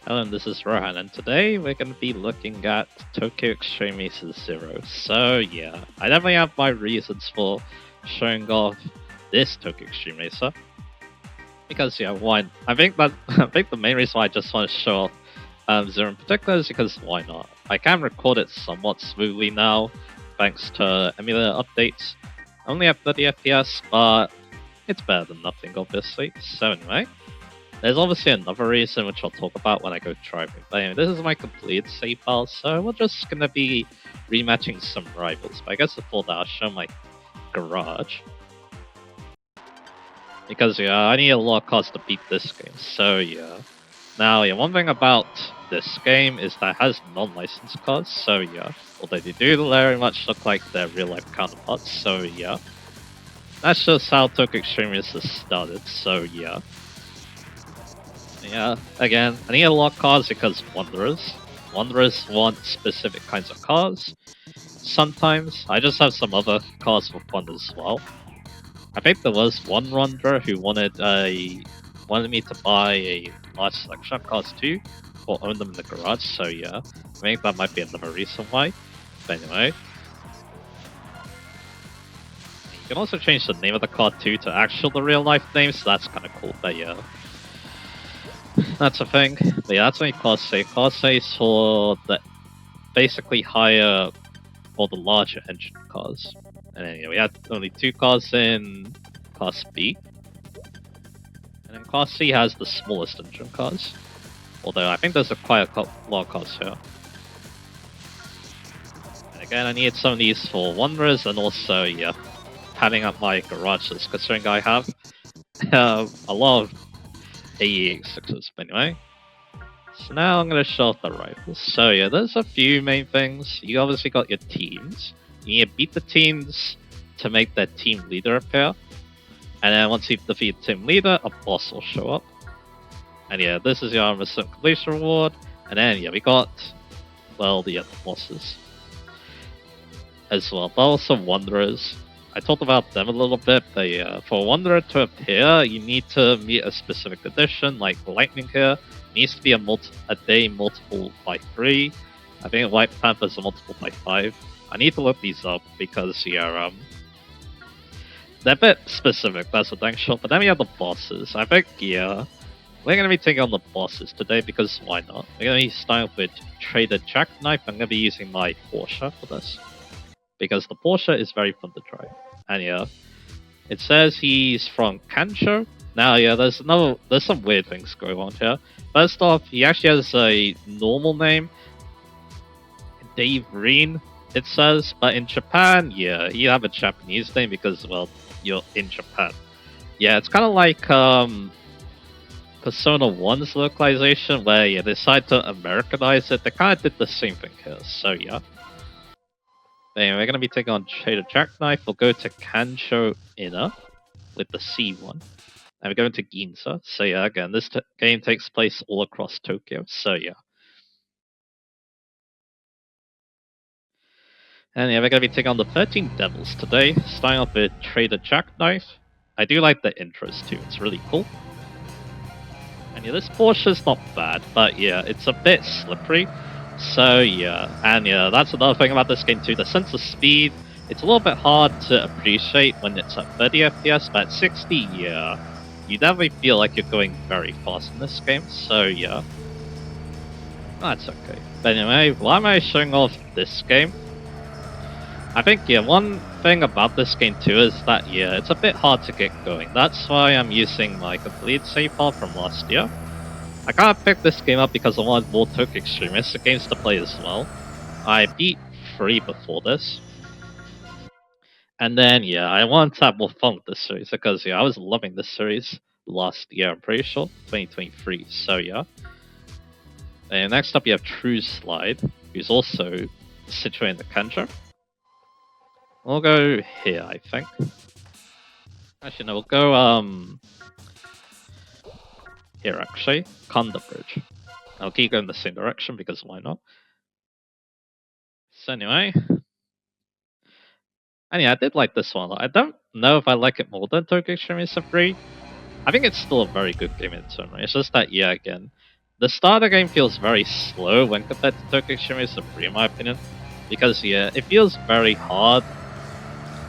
Hello, this is Rohan, and today we're going to be looking at Tokyo Xtreme Aces Zero. So yeah, I definitely have my reasons for showing off this Tokyo Xtreme Acer. Because yeah, why? I think that I think the main reason why I just want to show off Zero in particular is because why not? I can record it somewhat smoothly now, thanks to emulator updates. I only have 30 FPS, but it's better than nothing, obviously. So anyway. There's obviously another reason which I'll talk about when I go driving. But anyway, this is my complete save file, so we're just gonna be rematching some rivals. But I guess before that, I'll show my garage. Because yeah, I need a lot of cars to beat this game. So yeah. Now yeah, one thing about this game is that it has non-licensed cars. So yeah, although they do very much look like their real-life counterparts. So yeah, that's just how Tokyo Extreme is started. So yeah. Yeah, again, I need a lot of cars because Wanderers. Wanderers want specific kinds of cars. Sometimes I just have some other cars for fun as well. I think there was one Wanderer who wanted me to buy a large selection of cars too, or own them in the garage. So yeah, I think that might be another reason why. But anyway, you can also change the name of the car too to actual the real life name, so that's kind of cool. But yeah. That's a thing. But yeah, that's only Class A. Class A is for the basically higher or the larger engine cars. And then yeah, we had only two cars in Class B. And then Class C has the smallest engine cars. Although I think there's quite a lot of cars here. And again, I need some of these for Wanderers and also, yeah, padding up my garages, considering I have a lot of AE86s. But anyway. So now I'm going to show off the rivals. So yeah, there's a few main things. You obviously got your teams. You need to beat the teams to make their team leader appear. And then once you've defeated team leader, a boss will show up. And yeah, this is your 100% completion reward. And then yeah, we got, well, the other bosses as well. But also Wanderers. I talked about them a little bit, but yeah, for a Wanderer to appear, you need to meet a specific condition, like Lightning here. Needs to be a day multiple by 3. I think White Panther's a multiple by 5. I need to look these up because yeah, they're a bit specific, that's the thing shot. But then we have the bosses. I think yeah, we're gonna be taking on the bosses today because why not? We're gonna be starting with Trader Jackknife. I'm gonna be using my Porsche for this. Because the Porsche is very fun to drive. And yeah. It says he's from Kancho. Now, yeah, there's some weird things going on here. First off, he actually has a normal name, Dave Reen, it says, but in Japan, yeah, you have a Japanese name because, well, you're in Japan. Yeah, it's kind of like Persona 1's localization, where you decide to Americanize it. They kind of did the same thing here, so yeah. Anyway, we're going to be taking on Trader Jackknife. We'll go to Kancho Inner with the C1. And we're going to Ginza. So yeah, again, this game takes place all across Tokyo. So yeah. And yeah, we're going to be taking on the 13 Devils today. Starting off with Trader Jackknife. I do like the intros too. It's really cool. And yeah, this Porsche's not bad. But yeah, it's a bit slippery. So yeah, and yeah, that's another thing about this game too. The sense of speed, it's a little bit hard to appreciate when it's at 30 FPS, but at 60, yeah, you definitely feel like you're going very fast in this game. So yeah, that's okay. But anyway, why am I showing off this game? I think yeah, one thing about this game too is that yeah, it's a bit hard to get going. That's why I'm using my complete save file from last year. I kind of picked this game up because I wanted more Tokyo Extremist games to play as well. I beat 3 before this. And then, yeah, I wanted to have more fun with this series because, yeah, I was loving this series last year, I'm pretty sure, 2023. So, yeah. And next up, you have True Slide, who's also situated in the Kanjo. We'll go here, I think. Actually, no, we'll go, here, actually. Kanda Bridge. I'll keep going the same direction because why not? So anyway, and yeah, I did like this one. I don't know if I like it more than Tokyo Extreme 3. I think it's still a very good game in its own right. It's just that, yeah, again, The start of the game feels very slow when compared to Tokyo Extreme Supreme, in my opinion, because yeah, it feels very hard.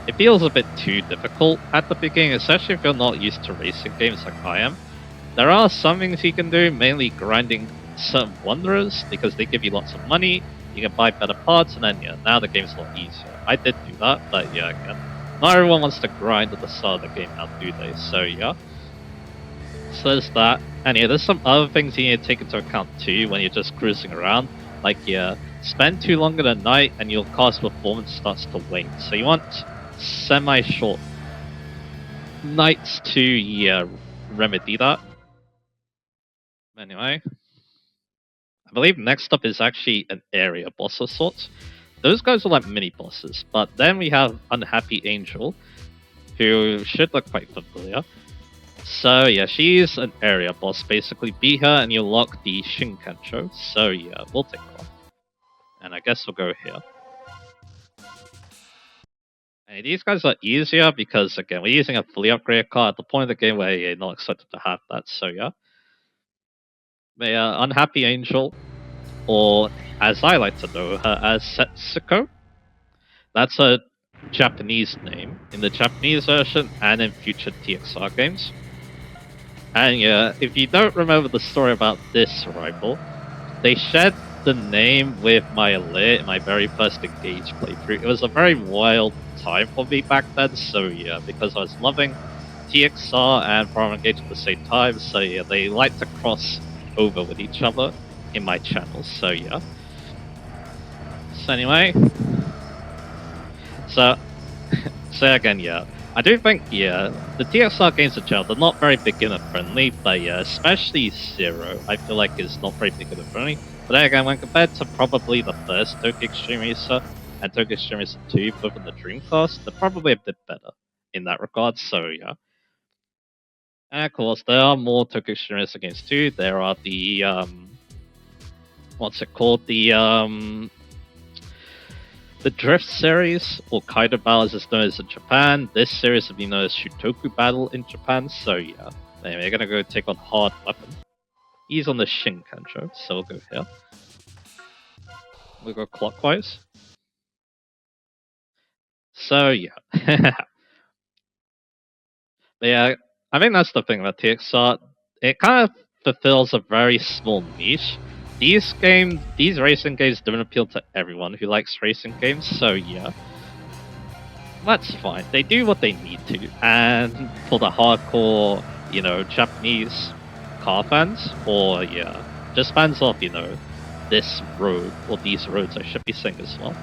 It feels a bit too difficult at the beginning, especially if you're not used to racing games like I am. There are some things you can do, mainly grinding certain wanderers, because they give you lots of money, you can buy better parts, and then yeah, now the game's a lot easier. I did do that, but yeah, again, not everyone wants to grind at the start of the game now, do they? So yeah. So there's that. And yeah, there's some other things you need to take into account too when you're just cruising around. Like yeah, spend too long in the night and your car's performance starts to wane. So you want semi-short nights to yeah remedy that. Anyway, I believe next up is actually an area boss of sorts. Those guys are like mini bosses, but then we have Unhappy Angel, who should look quite familiar. So yeah, she's an area boss. Basically, beat her and you lock the Shinkancho. So yeah, we'll take her on. And I guess we'll go here. And these guys are easier because again, we're using a fully upgraded car at the point of the game where you're not expected to have that. So yeah. But yeah, Unhappy Angel, or as I like to know her as Setsuko. That's a Japanese name in the Japanese version and in future TXR games. And yeah, if you don't remember the story about this rival, they shared the name with my Lit in my very first Engage playthrough. It was a very wild time for me back then, so yeah, because I was loving TXR and Foreign Engage at the same time, so yeah, they like to cross over with each other in my channels, so yeah. So anyway, so again, yeah, I do think, yeah, the TXR games in general, they're not very beginner friendly, but yeah, especially Zero, I feel like is not very beginner friendly. But then again, when compared to probably the first Tokyo Extreme Racer and Tokyo Extreme Racer 2, both in the Dreamcast, they're probably a bit better in that regard, so yeah. And of course, there are more Tokyo Extreme Racer games too. There are the, what's it called? The Drift series, or Kaido Battle as it's known as in Japan. This series will be known as Shutoku Battle in Japan, so yeah. Anyway, we're gonna go take on Hard Weapon. He's on the Shinkancho, so we'll go here. We'll go clockwise. So yeah. But yeah, I think that's the thing about TXR. It kind of fulfills a very small niche. These racing games don't appeal to everyone who likes racing games, so yeah. That's fine. They do what they need to. And for the hardcore, you know, Japanese car fans, or yeah, just fans of, you know, this road, or these roads I should be saying as well.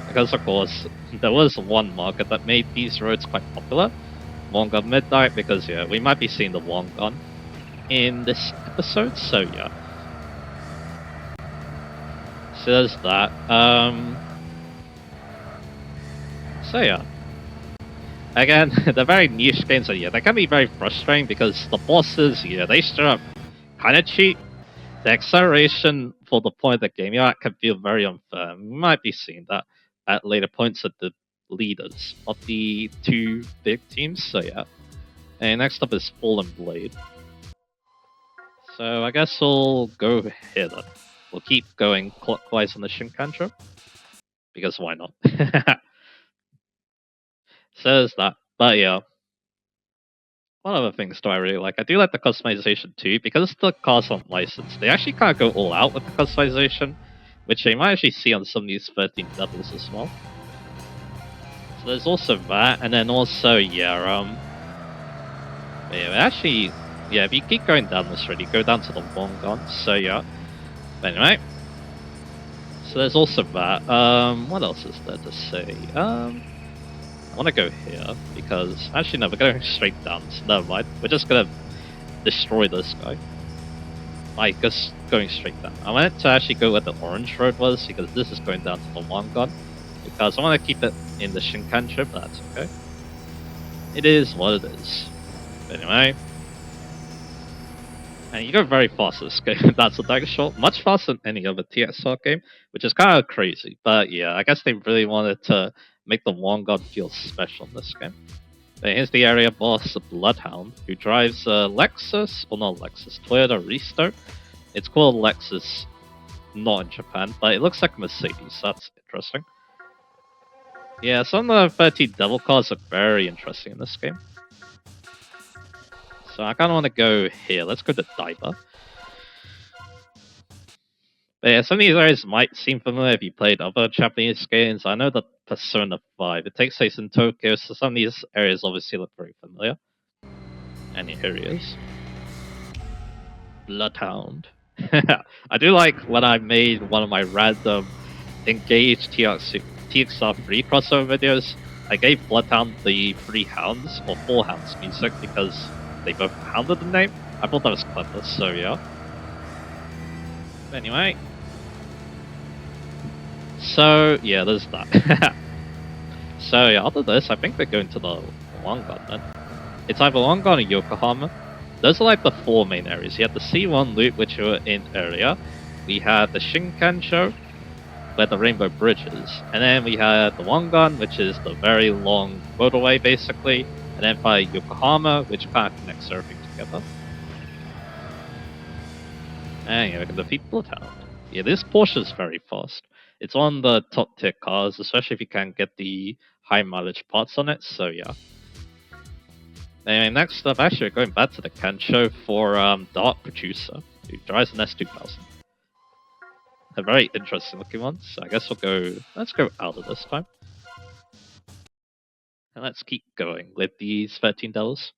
Because of course, there was one market that made these roads quite popular, Wongon Midnight, because yeah, we might be seeing the Wongon in this episode, so yeah. So there's that. So yeah. Again, they're very niche games, so yeah, they can be very frustrating because the bosses, yeah, they straight up kind of cheat. The acceleration for the point of the game, yeah, can feel very unfair. We might be seeing that at later points of the leaders of the two big teams, so yeah. And next up is Fallen Blade. So I guess we'll go here then. We'll keep going clockwise on the Shinkancho, because why not? So there's that. But yeah. What other things do I really like? I do like the customization too, because the cars aren't licensed. They actually kind of go all out with the customization, which you might actually see on some of these 13 levels as well. So there's also that, and then also, yeah, actually, yeah, if you keep going down this road, you go down to the Wongon, so yeah. But anyway, so there's also that. What else is there to say? I want to go here, because... Actually, no, we're going straight down, so never mind. We're just going to destroy this guy. Like, just going straight down. I wanted to actually go where the orange road was, because this is going down to the Wongon. Because I want to keep it in the Shinkancho, but that's okay. It is what it is. But anyway... And you go very fast this game, that's a dagger shot. Much faster than any other TXR game, which is kind of crazy. But yeah, I guess they really wanted to make the Wongon feel special in this game. Here's the area boss, Bloodhound, who drives a Lexus, or not Lexus, Toyota Risto. It's called Lexus, not in Japan, but it looks like a Mercedes. That's interesting. Yeah, some of the 13 devil cars look very interesting in this game. So I kind of want to go here. Let's go to Daiba. But yeah, some of these areas might seem familiar if you played other Japanese games. I know that Persona 5, it takes place in Tokyo, so some of these areas obviously look very familiar. And here he is. Bloodhound. I do like when I made one of my random engaged TXR3 crossover videos, I gave Bloodhound the 3 hounds, or 4 hounds music, because they both hounded the name. I thought that was clever, so yeah. Anyway. So, yeah, there's that. So, yeah, after this, I think we're going to the Wangan then. It's either Wangan or Yokohama. Those are like the 4 main areas. You had the C1 loop, which we were in earlier. We had the Shinkancho, where the Rainbow Bridge is. And then we had the Wangan, which is the very long motorway, basically. And then by Yokohama, which kind of connects everything together. And yeah, we can defeat Bloodhound. Yeah, this Porsche is very fast. It's one of the top tier cars, especially if you can get the high mileage parts on it, so yeah. Anyway, next up, actually we're going back to the Kancho for Dark Producer, who drives an S2000. A very interesting looking one, so I guess let's go out of this time. And let's keep going with these $13.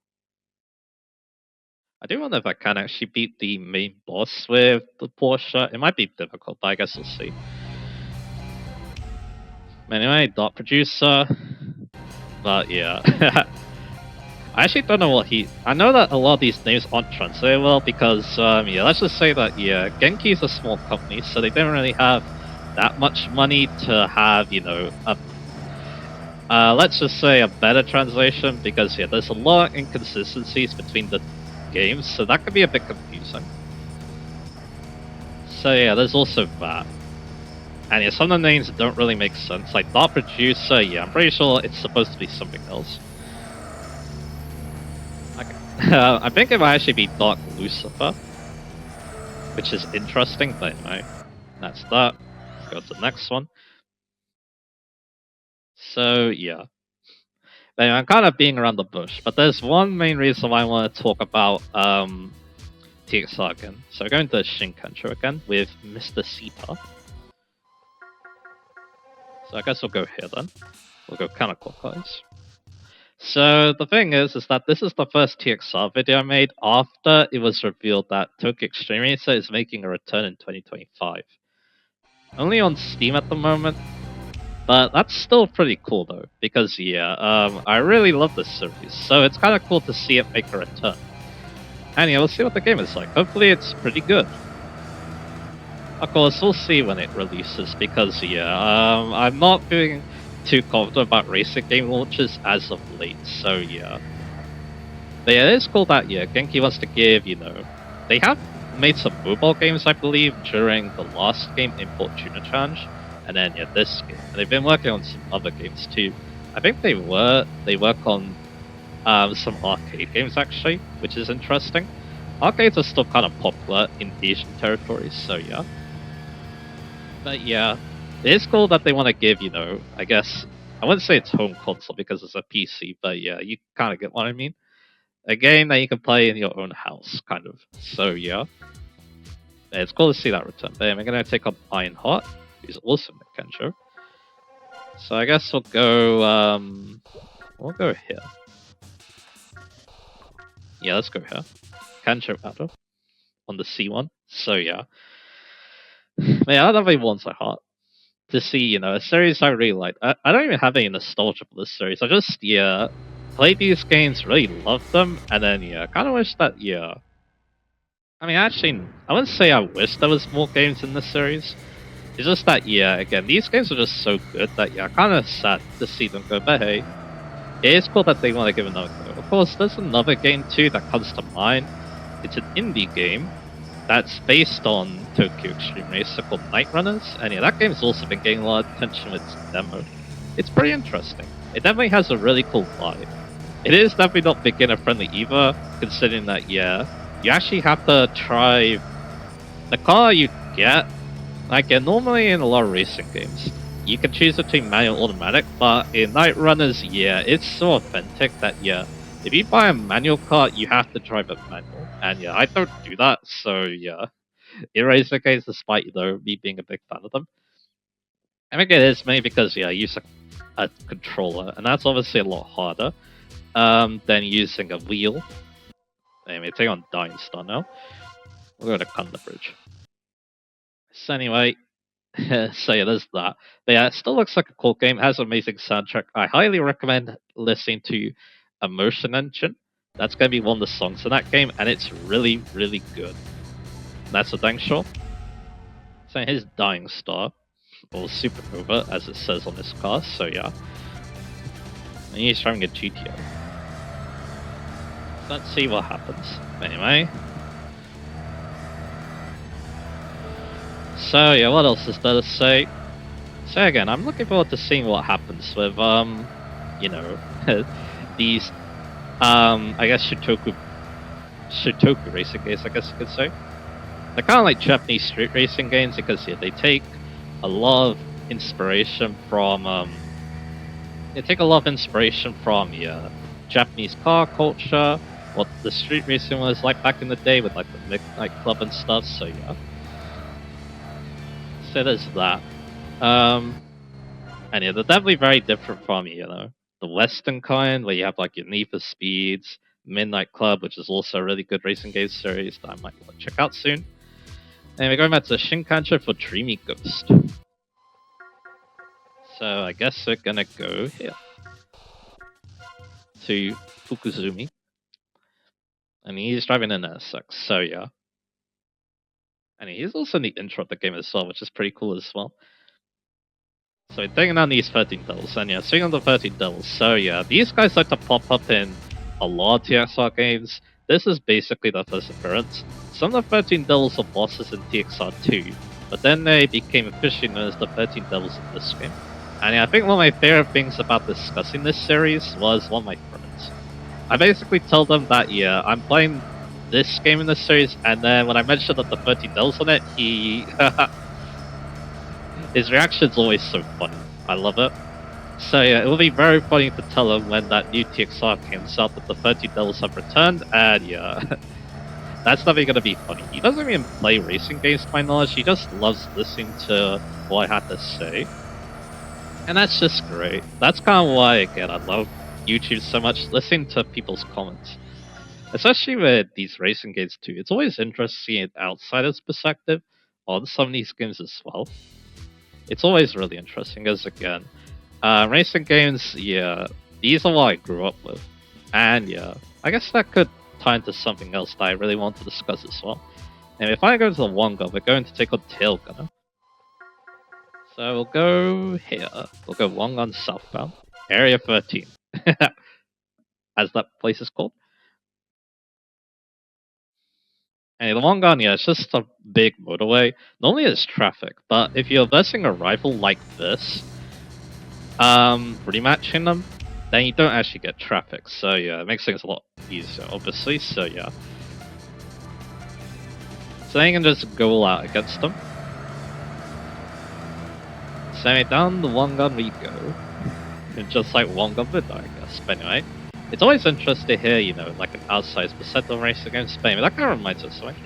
I do wonder if I can actually beat the main boss with the Porsche. It might be difficult, but I guess we'll see. Anyway, Dark Producer. But yeah. I actually don't know what I know that a lot of these names aren't translated well because, yeah, let's just say that, yeah, Genki is a small company, so they don't really have that much money to have, you know, let's just say a better translation because, yeah, there's a lot of inconsistencies between the games, so that could be a bit confusing. So yeah, there's also that. And yeah, some of the names don't really make sense, like Dark Producer, yeah, I'm pretty sure it's supposed to be something else. Okay. I think it might actually be Dark Lucifer, which is interesting, but anyway, that's that. Go to the next one. So yeah. Anyway, I'm kind of being around the bush, but there's one main reason why I want to talk about TXR again. So we're going to Shinkancho again with Mr. Sita. So I guess we'll go here then. We'll go counterclockwise. So the thing is that this is the first TXR video I made after it was revealed that Tokyo Xtreme is making a return in 2025. Only on Steam at the moment, but that's still pretty cool though, because yeah, I really love this series, so it's kind of cool to see it make a return. And yeah, we'll see what the game is like. Hopefully it's pretty good. Of course, we'll see when it releases, because yeah, I'm not feeling too confident about racing game launches as of late, so yeah. But yeah, it's cool that, yeah, Genki wants to give, you know, they have made some mobile games, I believe, during the last game, Import Tuner Challenge, and then, yeah, this game. And they've been working on some other games too. I think they work on some arcade games, actually, which is interesting. Arcades are still kind of popular in Asian territories, so yeah. But yeah, it is cool that they want to give, you know, I guess, I wouldn't say it's home console because it's a PC, but yeah, you kind of get what I mean. A game that you can play in your own house, kind of. So yeah, it's cool to see that return. But yeah, we're going to take on Ironheart, who's also in the Kencho. So I guess we'll go here. Yeah, let's go here. Kencho battle on the C1. So yeah. Yeah, I definitely want Ironheart to see, you know, a series I really like. I don't even have any nostalgia for this series. I just, yeah, played these games, really loved them, and then, yeah, kind of wish that, yeah. I mean, actually, I wouldn't say I wish there was more games in this series. It's just that, yeah, again, these games are just so good that, yeah, kind of sad to see them go, but hey, it is cool that they want to give another go. Of course, there's another game, too, that comes to mind. It's an indie game that's based on Tokyo Xtreme Racer called Night Runners, and yeah, that game's also been getting a lot of attention with its demo. It's pretty interesting. It definitely has a really cool vibe. It is definitely not beginner friendly either, considering that, yeah, you actually have to try the car you get. Like, normally in a lot of racing games, you can choose between manual or automatic, but in Night Runners, yeah, it's so authentic that, yeah, if you buy a manual car, you have to drive it manual. And yeah, I don't do that, so yeah, in racing games, despite, me being a big fan of them. I think it is mainly because, yeah, I use a controller, and that's obviously a lot harder than using a wheel. Anyway, take on Dying Star now. We'll go to Thunder Bridge. So anyway, so yeah, there's that. But yeah, it still looks like a cool game. It has an amazing soundtrack. I highly recommend listening to Emotion Engine. That's going to be one of the songs in that game, and it's really, really good. That's a dang sure. So here's Dying Star, or Supernova, as it says on this car. So yeah, and he's driving a GTO. Let's see what happens. Anyway. So yeah, what else is there to say? So again, I'm looking forward to seeing what happens with you know, these I guess Shitoku racing games, I guess you could say. They're kind of like Japanese street racing games because yeah, they take a lot of inspiration from yeah, Japanese car culture, what the street racing was like back in the day with like the midnight club and stuff. So yeah, so there's that. And yeah, they're definitely very different from, the Western kind, where you have like your Need for Speeds, Midnight Club, which is also a really good racing game series that I might want to check out soon. And we're going back to Shinkansen for Dreamy Ghost. So I guess we're gonna go here to Fukuzumi. And he's driving an NSX, so yeah. And he's also in the intro of the game as well, which is pretty cool as well. So taking on these 13 devils, and yeah, seeing on the 13 devils. So yeah, these guys like to pop up in a lot of TXR games. This is basically their first appearance. Some of the 13 devils are bosses in TXR 2, but then they became officially known as the 13 devils in this game. And yeah, I think one of my favorite things about discussing this series was one of my friends. I basically told them that, yeah, I'm playing this game in this series, and then when I mentioned that the 13 devils on it, he his reaction's always so funny. I love it. So yeah, it will be very funny to tell him when that new TXR comes out that the 13 devils have returned, and yeah, that's definitely going to be funny. He doesn't even play racing games to my knowledge, he just loves listening to what I have to say. And that's just great. That's kind of why, again, I love YouTube so much, listening to people's comments. Especially with these racing games too. It's always interesting seeing an outsider's perspective on some of these games as well. It's always really interesting, as again, racing games, yeah, these are what I grew up with. And yeah, I guess that could tie into something else that I really want to discuss as well. And if I go to the Wonga, we're going to take on Tail Gunner. So we'll go here. We'll go Wongan southbound. Area 13. As that place is called. And the Wongan, yeah, it's just a big motorway. Normally there's traffic, but if you're versing a rival like this, rematching them, then you don't actually get traffic. So yeah, it makes things a lot easier, obviously. So yeah. So then you can just go out against them. So down the Wongan we go. Just like Wongan Midnight, I guess. But anyway, it's always interesting to hear, like an outsized percent of race against Spain. That kind of reminds us of something.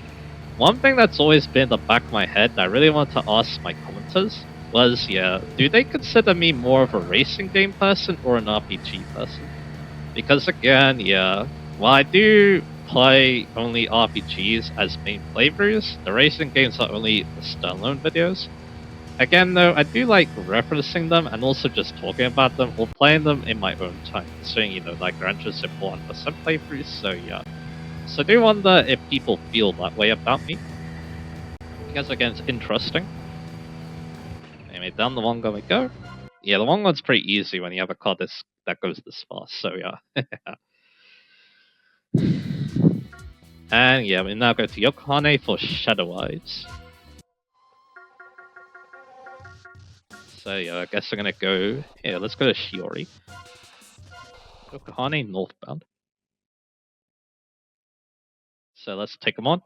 One thing that's always been in the back of my head that I really want to ask my commenters was, yeah, do they consider me more of a racing game person or an RPG person? Because again, yeah, while I do play only RPGs as main flavors, the racing games are only the standalone videos. Again though, I do like referencing them and also just talking about them or playing them in my own time, considering, like Gran Turismo 1% playthroughs, so yeah. So I do wonder if people feel that way about me. Because again, it's interesting. Anyway, down the Wonga we go. Yeah, the Wonga's pretty easy when you have a car that goes this fast, so yeah. And yeah, we now go to Yokohane for Shadow Eyes. So yeah, I guess I'm gonna go here. Let's go to Shiori. Yokohama northbound. So let's take him on.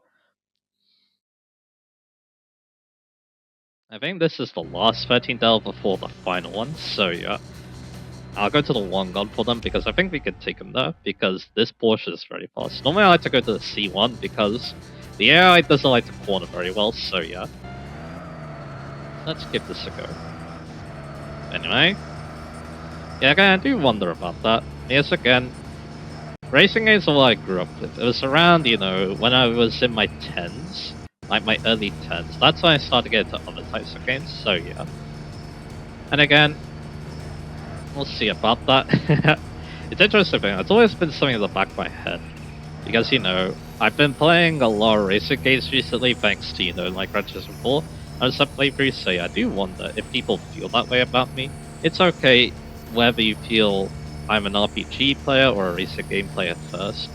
I think this is the last 13 Del before the final one, so yeah. I'll go to the 1 gun for them because I think we can take him there because this Porsche is very fast. Normally I like to go to the C1 because the AI doesn't like to corner very well, so yeah. Let's give this a go. Anyway. Yeah, again, I do wonder about that. Yes, again, racing games are what I grew up with. It was around, you know, when I was in my 10s, like my early 10s. That's when I started to get into other types of games, so yeah. And again, we'll see about that. It's interesting, it's always been something in the back of my head. Because, you know, I've been playing a lot of racing games recently thanks to, you know, like Gran Turismo 4 and some playthroughs, so yeah, I do wonder if people feel that way about me. It's okay whether you feel I'm an RPG player or a racing game player first.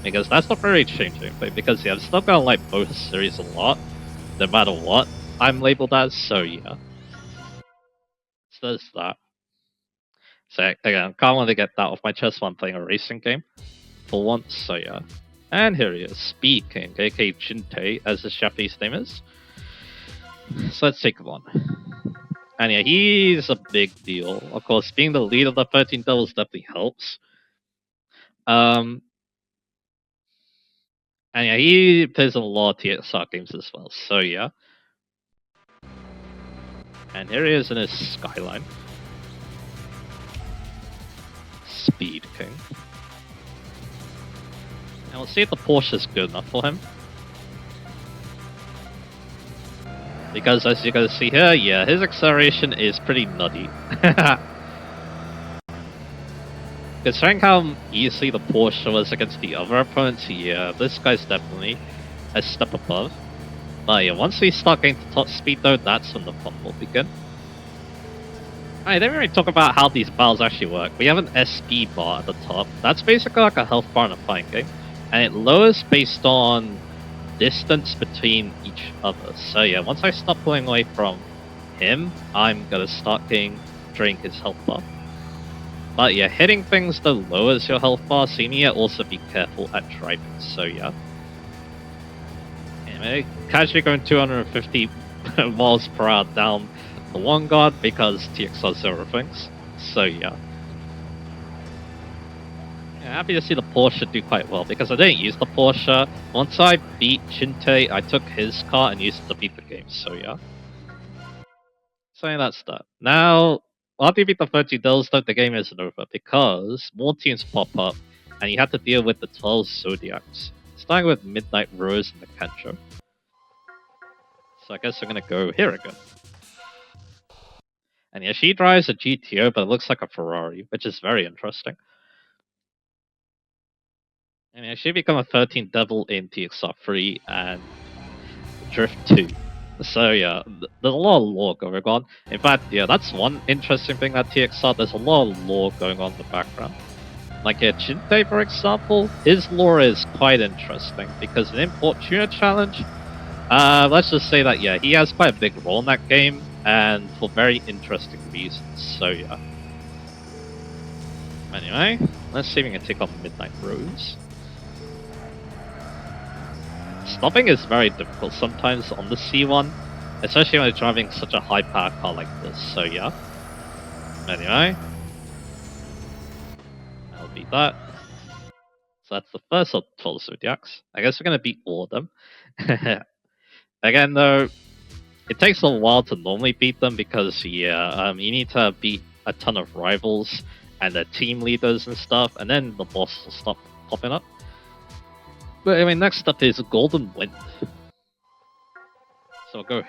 Because that's not very changing, because yeah, I'm still gonna like both series a lot, no matter what I'm labeled as, so yeah. So there's that. So again, can't want to get that off my chest when I'm playing a racing game. For once, so yeah. And here he is, Speed King, aka Chinte, as his Japanese name is. So let's take him on. And yeah, he's a big deal. Of course, being the lead of the 13 Devils definitely helps. And yeah, he plays a lot of TXR games as well, so yeah. And here he is in his Skyline. Speed King. And we'll see if the Porsche is good enough for him. Because as you can see here, yeah, his acceleration is pretty nutty. Considering how easy the Porsche was against the other opponents, yeah, this guy's definitely a step above. But yeah, once we start getting to top speed though, that's when the fun will begin. I didn't really talk about how these battles actually work. We have an SP bar at the top. That's basically like a health bar in a fighting game. And it lowers based on distance between each other. So yeah, once I stop pulling away from him, I'm gonna start draining his health bar. But yeah, hitting things though lowers your health bar, so you need to also be careful at driving, so yeah. Anyway, casually going 250 miles per hour down the 1 guard because TXR 0 things, so yeah. Happy to see the Porsche do quite well, because I didn't use the Porsche. Once I beat Chinte, I took his car and used it to beat the game, so yeah. So yeah, that's that. Now, after you beat the 30 Dells, though, the game isn't over, because more teams pop up, and you have to deal with the 12 Zodiacs, starting with Midnight Rose and the Kancho. So I guess I'm gonna go here again. And yeah, she drives a GTO, but it looks like a Ferrari, which is very interesting. And yeah, she become a 13 Devil in TXR 3 and Drift 2. So yeah, there's a lot of lore going on. In fact, yeah, that's one interesting thing at TXR, there's a lot of lore going on in the background. Like Chinte, for example, his lore is quite interesting, because in Import Tuner Challenge, let's just say that, yeah, he has quite a big role in that game, and for very interesting reasons, so yeah. Anyway, let's see if we can take on Midnight Rose. Stopping is very difficult sometimes on the C1, especially when you're driving such a high power car like this, so yeah. Anyway, I'll beat that. So that's the first of 12 Zodiacs. I guess we're gonna beat all of them. Again though, it takes a while to normally beat them because yeah, you need to beat a ton of rivals and their team leaders and stuff, and then the boss will stop popping up. But I mean, next up is Golden Wind. So I'll go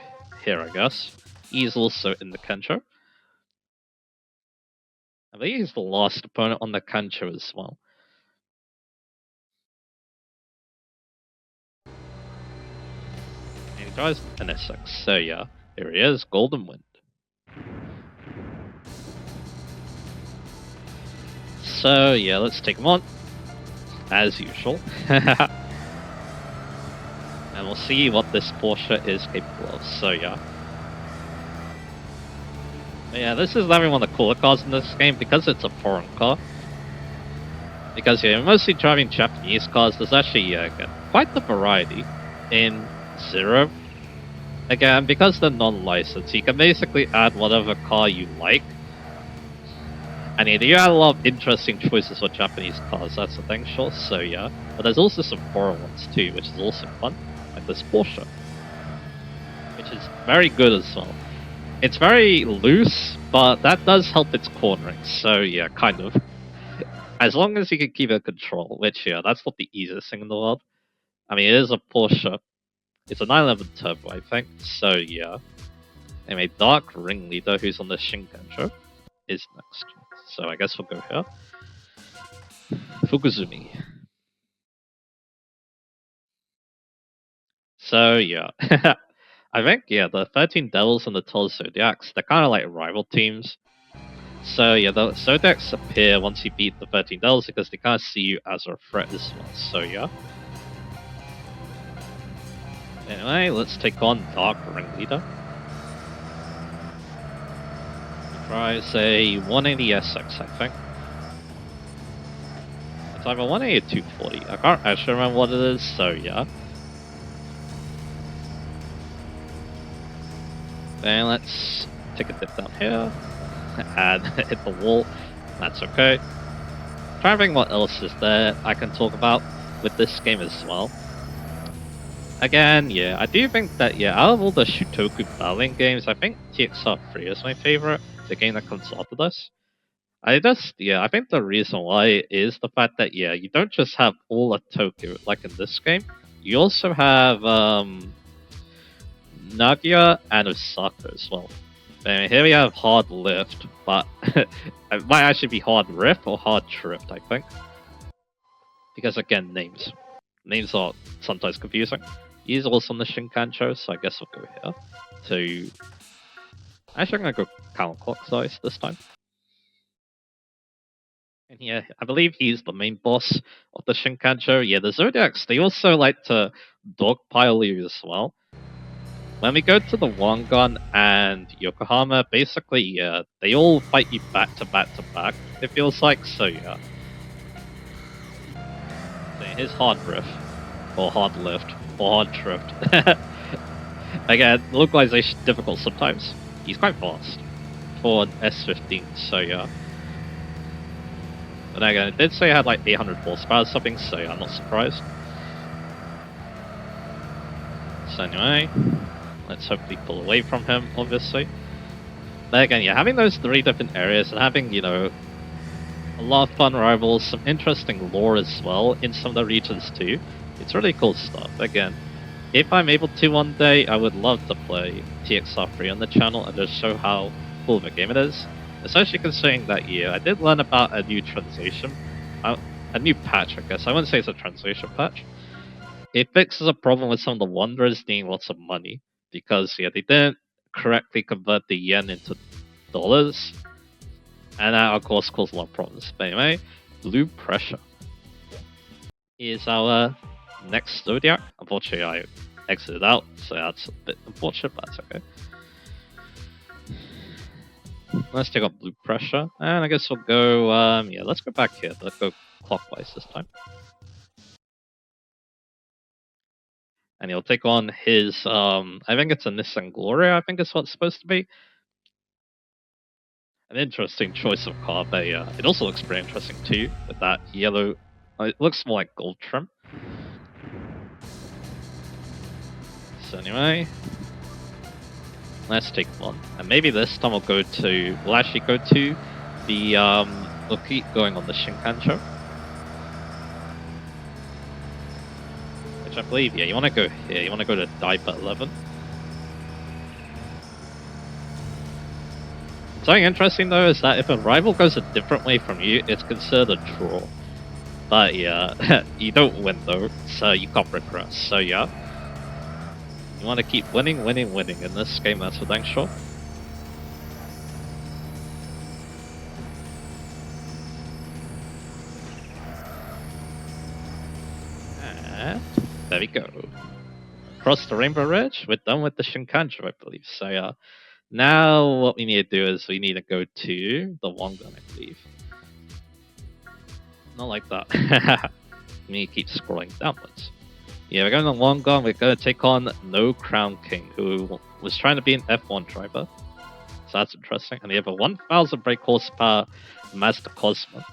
here, I guess. He's also in the Kancho. I believe he's the last opponent on the Kancho as well. And he drives an SX, so yeah, here he is, Golden Wind. So yeah, let's take him on, as usual. And we'll see what this Porsche is capable of, so yeah. But yeah, this is definitely one of the cooler cars in this game because it's a foreign car. Because yeah, mostly driving Japanese cars, there's actually again, quite the variety in Zero. Again, because they're non-licensed, you can basically add whatever car you like. And yeah, you add a lot of interesting choices for Japanese cars, that's the thing, sure, so yeah. But there's also some foreign ones too, which is also fun, like this Porsche, which is very good as well. It's very loose, but that does help its cornering, so yeah, kind of. As long as you can keep it control, which yeah, that's not the easiest thing in the world. I mean, it is a Porsche. It's a 911 Turbo, I think, so yeah. Anyway, Dark Ringleader, who's on the Shinkanjo, is next. So I guess we'll go here. Fukuzumi. So yeah. I think yeah, the 13 Devils and the 12 Zodiacs, they're kinda like rival teams. So yeah, the Zodiacs appear once you beat the 13 Devils because they kinda see you as a threat as well. So yeah. Anyway, let's take on Dark Ringleader. Tries a 180 SX, I think. It's either 180 or 240. I can't actually remember what it is, so yeah. Then let's take a dip down here and hit the wall. That's okay. Trying to think what else is there I can talk about with this game as well. Again, yeah, I do think that, yeah, out of all the Shutoku battling games, I think TXR3 is my favorite, the game that comes after this. I think the reason why is the fact that, yeah, you don't just have all of Tokyo like in this game, you also have Nagia and Osaka as well. And here we have Hard Lift, but it might actually be Hard Rift or Hard Drift, I think. Because again, names. Names are sometimes confusing. He's also on the Shinkancho, so I guess we'll go here. To actually, I'm gonna go counterclockwise this time. And yeah, I believe he's the main boss of the Shinkancho. Yeah, the Zodiacs, they also like to dogpile you as well. When we go to the Wangan and Yokohama, basically, yeah, they all fight you back to back to back, it feels like, so yeah. So here's Hard Rift, or Hard Lift, or Hard Drift. Again, localization difficult sometimes. He's quite fast for an S15, so yeah. But again, it did say it had like 800 horsepower or something, so yeah, I'm not surprised. So anyway, let's hopefully pull away from him, obviously. But again, yeah, having those 3 different areas and having, you know, a lot of fun rivals, some interesting lore as well in some of the regions too. It's really cool stuff. Again, if I'm able to one day, I would love to play TXR3 on the channel and just show how cool of a game it is. Especially considering that year, I did learn about a new translation, a new patch, I guess. I wouldn't say it's a translation patch. It fixes a problem with some of the Wanderers needing lots of money because yeah, they didn't correctly convert the yen into dollars, and that of course caused a lot of problems. But anyway, Blue Pressure is our next Zodiac. Unfortunately, I exited out, so that's a bit unfortunate, but that's okay. Let's take up Blue Pressure, and I guess we'll go, yeah, let's go back here. Let's go clockwise this time. And he'll take on his, I think it's a Nissan Gloria, I think it's what it's supposed to be. An interesting choice of car, but yeah, it also looks pretty interesting too, with that yellow, it looks more like gold trim. So anyway, let's take one. And maybe this time we'll actually go to the, we'll keep going on the Shinkancho. Which I believe, yeah, you want to go here, you want to go to Daiba 11. Something interesting though is that if a rival goes a different way from you, it's considered a draw. But yeah, you don't win though, so you can't progress. So yeah, you want to keep winning, winning, winning in this game, that's for dang sure. And there we go. Across the Rainbow Ridge, we're done with the Shinkanjo, I believe. So yeah, now what we need to do is we need to go to the Wangan, I believe. Not like that. Me keep scrolling downwards. Yeah, we're going on long gun. We're going to take on No Crown King, who was trying to be an F1 driver. So that's interesting. And you have a 1000 brake horsepower Mazda Cosmo.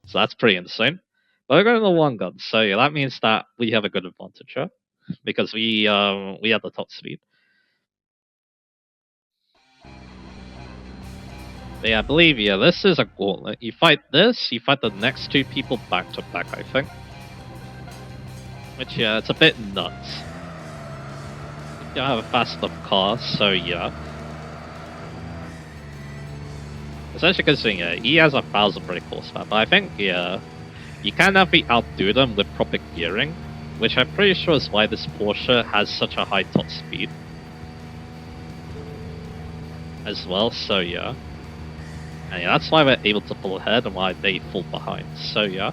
So that's pretty insane. But we're going on long gun. So yeah, that means that we have a good advantage, huh? Because we have the top speed. But yeah, I believe, yeah, this is a gauntlet. You fight this, you fight the next two people back to back, I think. Which, yeah, it's a bit nuts. You don't have a fast enough car, so yeah. Especially considering, yeah, he has 1000 brake horsepower, but I think, yeah, you can definitely outdo them with proper gearing, which I'm pretty sure is why this Porsche has such a high top speed. As well, so yeah. And yeah, that's why we're able to pull ahead and why they fall behind, so yeah.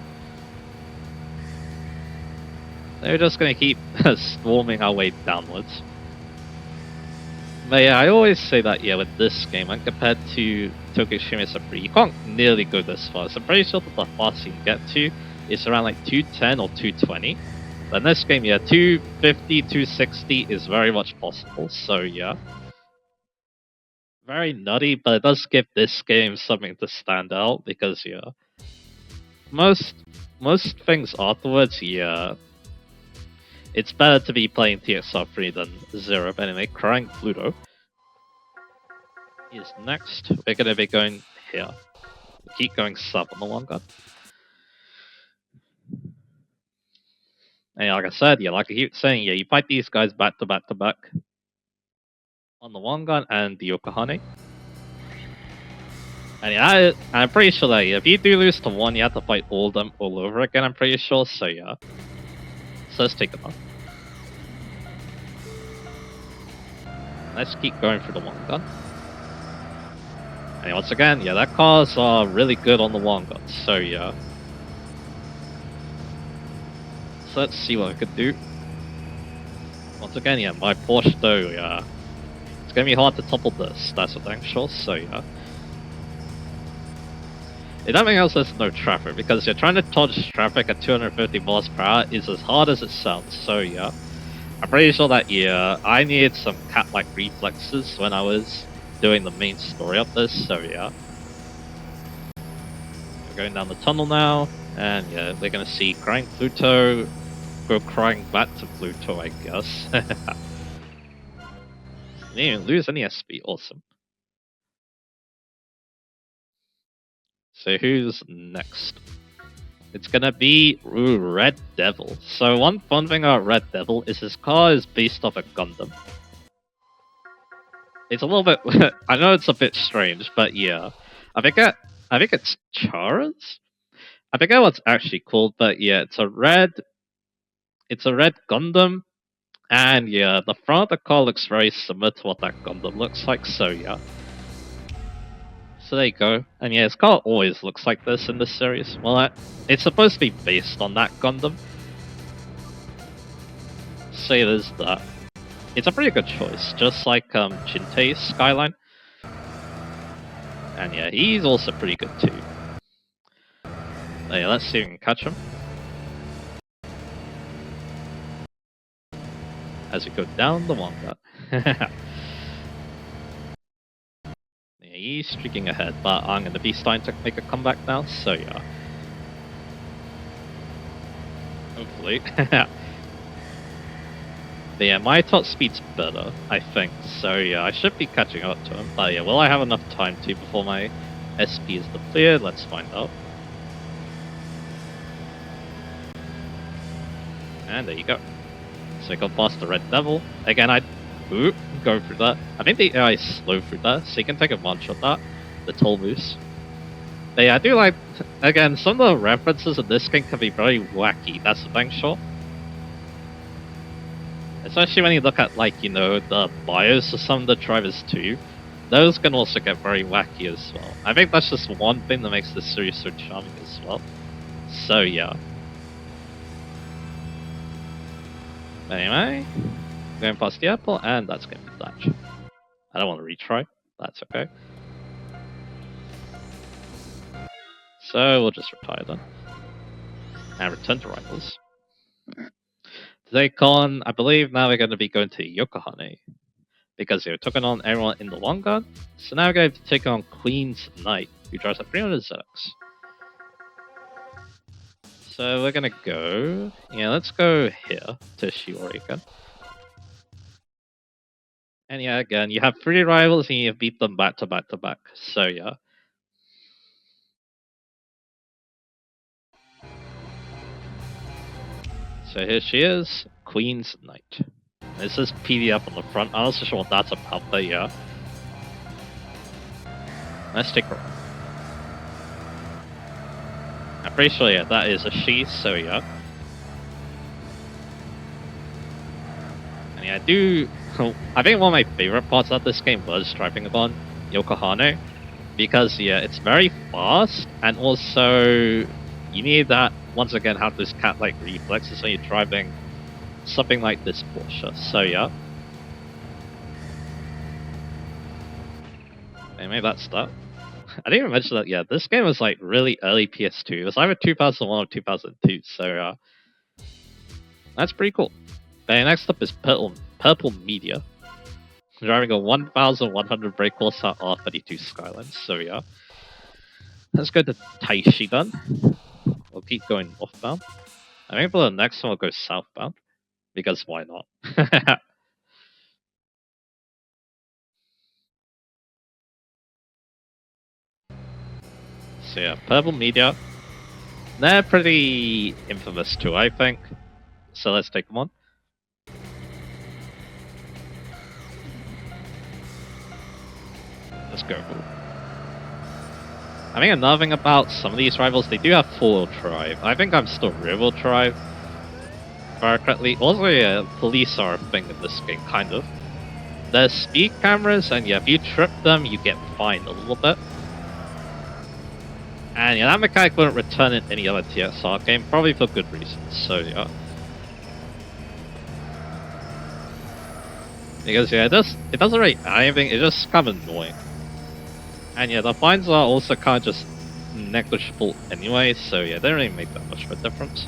They're just gonna keep storming our way downwards. But yeah, I always say that, yeah, with this game, when compared to Tokyo Xtreme Super, you can't nearly go this far. So I'm pretty sure that the fastest you can get to is around like 210 or 220. But in this game, yeah, 250, 260 is very much possible, so yeah. Very nutty, but it does give this game something to stand out, because yeah. Most things afterwards, yeah. It's better to be playing TXR3 than Zero, but anyway, Crying Pluto is next. We're gonna be going here. We keep going sub on the long gun. And like I said, yeah, like I keep saying, yeah, you fight these guys back to back to back on the long gun and the Yokohane. And yeah, I'm pretty sure that if you do lose to one, you have to fight all of them all over again, I'm pretty sure, so yeah. So let's take them on. Let's keep going for the long gun. And once again, yeah, that car's really good on the long gun, so yeah. So let's see what I could do. Once again, yeah, my Porsche though, yeah. It's gonna be hard to topple this, that's for dang sure, so yeah. If nothing else, there's no traffic, because you're trying to dodge traffic at 250 miles per hour is as hard as it sounds, so yeah. I'm pretty sure that, yeah, I needed some cat-like reflexes when I was doing the main story of this, so yeah. We're going down the tunnel now, and yeah, we're gonna see Crying Pluto go crying back to Pluto, I guess. Didn't even lose any SP, awesome. So who's next? It's gonna be Red Devil. So one fun thing about Red Devil is his car is based off a Gundam. It's a little bit. I know it's a bit strange, but yeah, I think it's Chara's. I forget what's actually called, but yeah, it's a red Gundam, and yeah, the front of the car looks very similar to what that Gundam looks like. So yeah. So there you go. And yeah, his car always looks like this in this series. Well, it's supposed to be based on that Gundam. So it is that. It's a pretty good choice, just like Chintei's Skyline. And yeah, he's also pretty good too. Yeah, let's see if we can catch him. As we go down the manga. Yeah, he's streaking ahead, but I'm going to be starting to make a comeback now, so yeah. Hopefully. But yeah, my top speed's better, I think, so yeah, I should be catching up to him. But yeah, will I have enough time to before my SP is depleted? Let's find out. And there you go. So I got past the Red Devil. Again, go through that. I think the AI is slow through that, so you can take advantage of that. The toll boost. But yeah, I do like, again, some of the references in this game can be very wacky, that's the thing, sure. Especially when you look at, like, you know, the bios of some of the drivers too. Those can also get very wacky as well. I think that's just one thing that makes this series so charming as well. So yeah. Anyway, going past the apple, and that's going to be Dutch. I don't want to retry, that's okay. So we'll just retire then. And return to rivals. Take on, I believe now we're going to be going to Yokohane. Because they were taking on everyone in the long gun. So now we're going to take on Queen's Knight, who drives a 300 ZX. So we're gonna go. Yeah, let's go here to Shiori again. And yeah, again, you have 3 rivals and you beat them back to back to back. So yeah. So here she is, Queen's Knight. This is PDF on the front. I'm not so sure what that's about, but yeah. Let's take her. I'm pretty sure, yeah, that is a she, so yeah. And yeah, I think one of my favorite parts of this game was driving upon Yokohane. Because, yeah, it's very fast, and also you need that, once again, have this cat-like reflexes when you're driving something like this Porsche. So, yeah. Anyway, that's that. I didn't even mention that, yeah, this game was like really early PS2. It was either 2001 or 2002, so that's pretty cool. Okay, next up is Purple Media. Driving a 1100 brake horsepower R32 Skyline, so yeah. Let's go to Taishigan. We'll keep going northbound. I think for the next one we'll go southbound. Because why not? So yeah, Purple Media. They're pretty infamous too, I think. So let's take them on. Let's go. I think another thing about some of these rivals, they do have 4-wheel drive. I think I'm still rear-wheel drive. If I correctly. Also, yeah, police are a thing in this game, kind of. There's speed cameras, and yeah, if you trip them, you get fined a little bit. And yeah, that mechanic wouldn't return in any other TXR game, probably for good reasons, so yeah. Because yeah, it doesn't really add anything, it's just kind of annoying. And yeah, the fines are also kind of just negligible anyway, so yeah, they don't really make that much of a difference.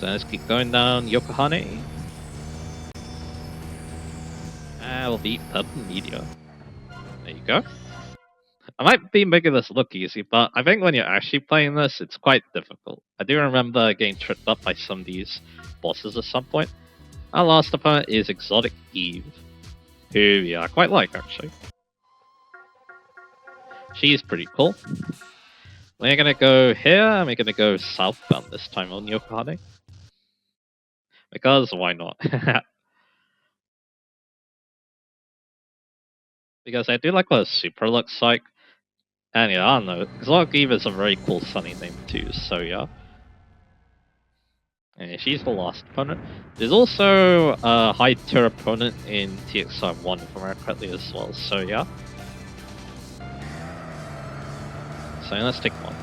So let's keep going down Yokohane. And we'll beat Purple Media. There you go. I might be making this look easy, but I think when you're actually playing this, it's quite difficult. I do remember getting tripped up by some of these bosses at some point. Our last opponent is Exotic Eve, who, yeah, I quite like, actually. She's pretty cool. We're gonna go here, and we're gonna go southbound this time on Yokohane. Because why not? Because I do like what a super looks like. And yeah, I don't know. Exotic Eve is a very cool sunny name too, so yeah. And she's the last opponent. There's also a high tier opponent in TXR 1, if I remember correctly, as well, so yeah. So let's take one.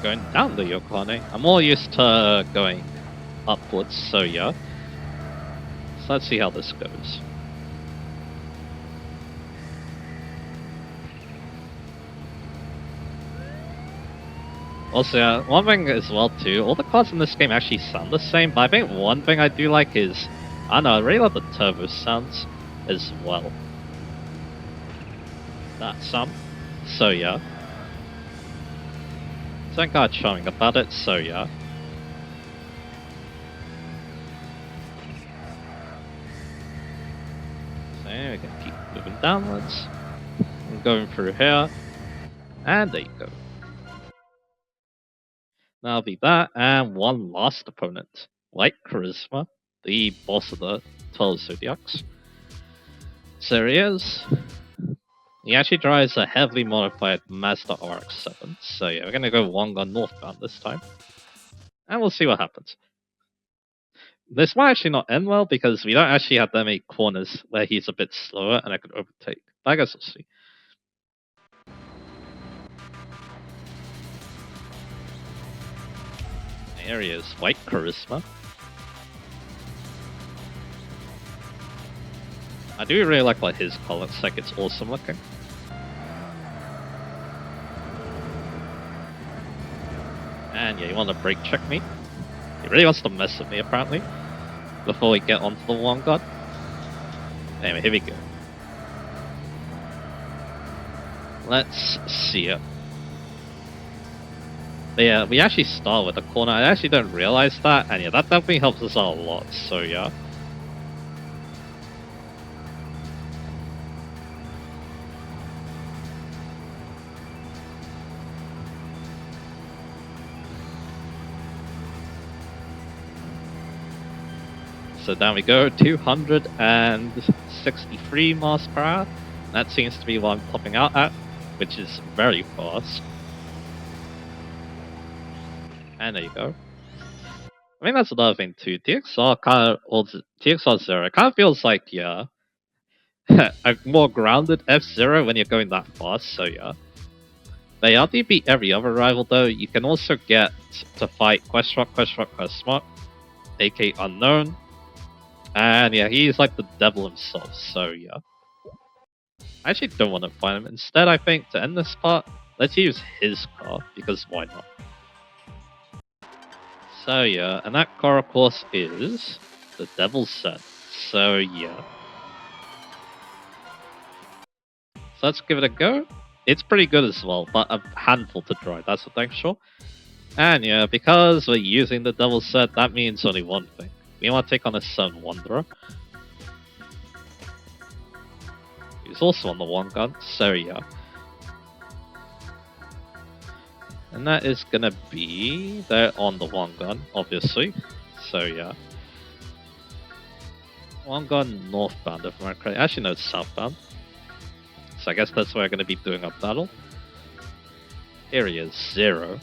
Going down the Yokohane. I'm more used to going upwards, so yeah. So let's see how this goes. Also, yeah, one thing as well too, all the cars in this game actually sound the same, but I think one thing I do like is, I don't know, I really love the turbo sounds as well. That's some. So yeah. Something kind of charming about it, so yeah. So we can keep moving downwards. I'm going through here. And there you go. That'll be that, and one last opponent. White Charisma, the boss of the 12 Zodiacs. So there he is. He actually drives a heavily modified Mazda RX-7. So yeah, we're gonna go one gun northbound this time. And we'll see what happens. This might actually not end well because we don't actually have that many corners where he's a bit slower and I could overtake. But I guess we'll see. There he is, White Charisma. I do really like what his car looks like, it's awesome looking. And yeah, you want to brake check me? He really wants to mess with me apparently, before we get onto the long gun. Anyway, here we go. Let's see it. But yeah, we actually start with a corner. I actually don't realize that, and yeah, that definitely helps us out a lot, so yeah. So down we go, 263 miles per hour. That seems to be what I'm popping out at, which is very fast. And there you go. I mean, that's another thing too. TXR kind of, or TXR 0, it kind of feels like, yeah, a more grounded F-Zero when you're going that fast, so yeah. But after you beat every other rival though, you can also get to fight Question Mark, AK Unknown. And yeah, he's like the devil himself, so yeah. I actually don't want to fight him. Instead, I think to end this part, let's use his car, because why not? So yeah, and that car of course is the Devil's Set. So yeah. So let's give it a go. It's pretty good as well, but a handful to try, that's the thing, sure. And yeah, because we're using the Devil's Set, that means only one thing. We want to take on a Sun Wanderer. He's also on the one gun, so yeah. And that is gonna be... they're on the one gun, obviously. So yeah. One gun northbound, if I'm correct. Actually, no, it's southbound. So I guess that's where we're gonna be doing our battle. Here he is, 0.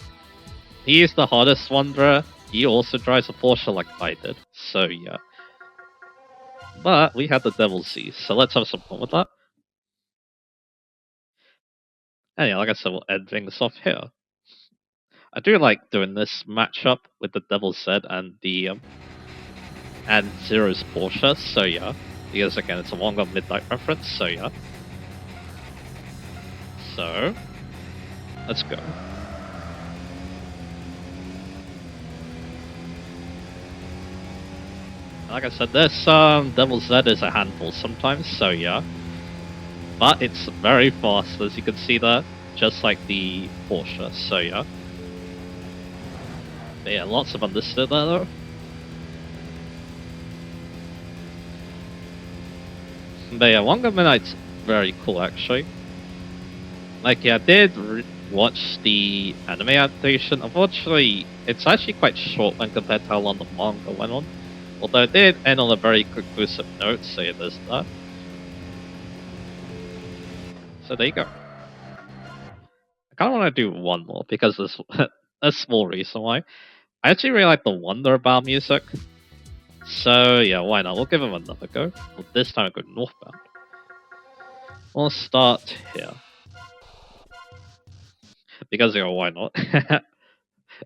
He is the hardest wanderer. He also drives a Porsche like I did. So yeah. But we had the Devil's Z, so let's have some fun with that. And yeah, like I said, we'll end things off here. I do like doing this matchup with the Devil's Z and the and Zero's Porsche, so yeah. Because again, it's a one gun midnight reference, so yeah. So let's go. Like I said, this Devil's Z is a handful sometimes, so yeah. But it's very fast, as you can see there, just like the Porsche, so yeah. But yeah, lots of understood there though. But yeah, One Gun Midnight's very cool actually. Like yeah, I did watch the anime adaptation. Unfortunately, it's actually quite short when compared to how long the manga went on. Although it did end on a very conclusive note, so yeah, there's that. So there you go. I kind of want to do one more because there's a small reason why. I actually really like the Wonderbound music. So yeah, why not? We'll give him another go. Well, this time we'll go northbound. We'll start here. Because yeah, why not?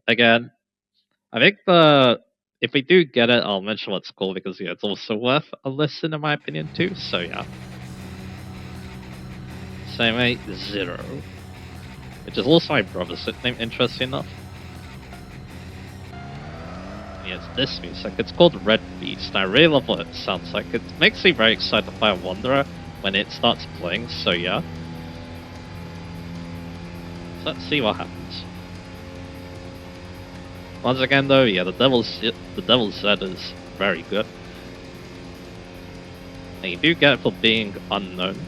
Again, I think if we do get it, I'll mention what's called because yeah, it's also worth a listen in my opinion too. So yeah. Same 0. Which is also my brother's nickname, interesting enough. Yeah, it's this music. It's called Red Beast. I really love what it sounds like. It makes me very excited to play a Wanderer when it starts playing, so yeah. So let's see what happens. Once again though, yeah, the Devil's Z is very good. And you do get it for being unknown.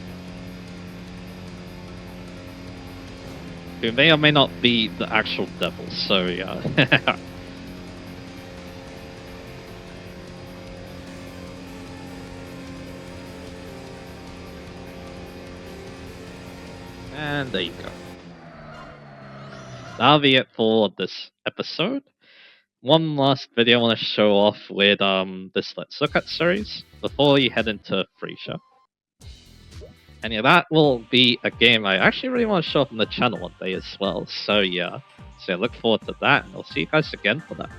Who may or may not be the actual devil, so yeah. And there you go. That'll be it for this episode. One last video I want to show off with this Let's Look At series before you head into Freesia. And yeah, that will be a game I actually really want to show up on the channel one day as well. So yeah, so look forward to that, and I'll see you guys again for that.